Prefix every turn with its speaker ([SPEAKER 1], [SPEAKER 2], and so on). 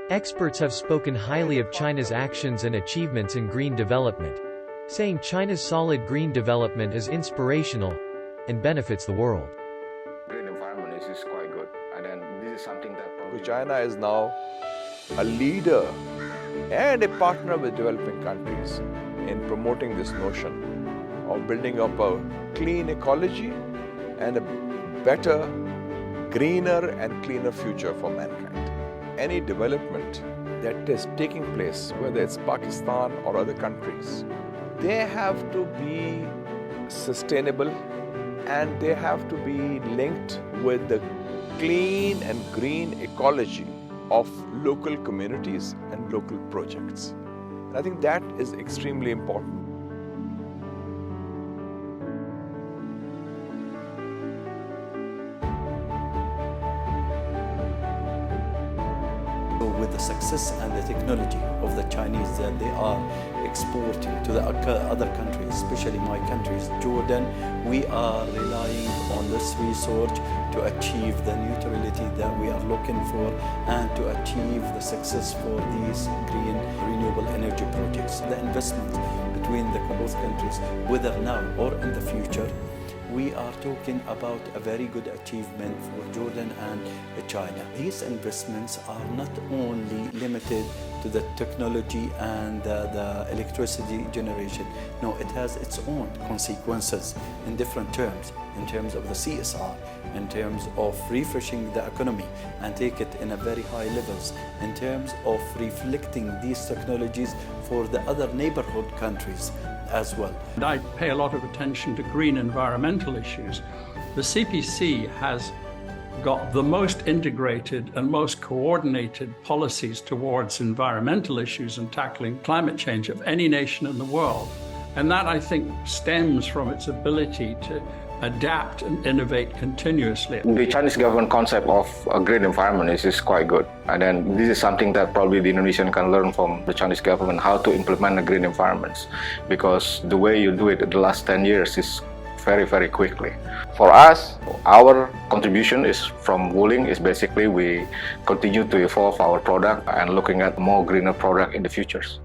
[SPEAKER 1] Experts have spoken highly of China's actions and achievements in green development, saying China's solid green development is inspirational and benefits the world.
[SPEAKER 2] Green environment is quite good, and then this is something that probably
[SPEAKER 3] China is now a leader and a partner with developing countries in promoting this notion of building up a clean ecology and a better, greener and cleaner future for mankind. Any development that is taking place, whether it's Pakistan or other countries, they have to be sustainable and they have to be linked with the clean and green ecology of local communities and local projects. And I think that is extremely important.
[SPEAKER 4] With the success and the technology of the Chinese that they are exporting to the other countries, especially my countries, Jordan, we are relying on this research to achieve the neutrality that we are looking for and to achieve the success for these green renewable energy projects. The investment between the both countries, whether now or in the future, we are talking about a very good achievement for Jordan and China. These investments are not only limited to the technology and the electricity generation. No, it has its own consequences in different terms, in terms of the CSR, in terms of refreshing the economy and take it in a very high levels, in terms of reflecting these technologies for the other neighborhood countries as well.
[SPEAKER 5] And I pay a lot of attention to green environmental issues. The CPC has got the most integrated and most coordinated policies towards environmental issues and tackling climate change of any nation in the world. And that, I think, stems from its ability to adapt and innovate continuously.
[SPEAKER 2] the Chinese government concept of a green environment is quite good, and then this is something that probably the Indonesian can learn from the Chinese government, how to implement the green environments, because the way you do it in the last 10 years is very quickly. For us, our contribution is from GLOBALink is basically we continue to evolve our product and looking at more greener product in the futures.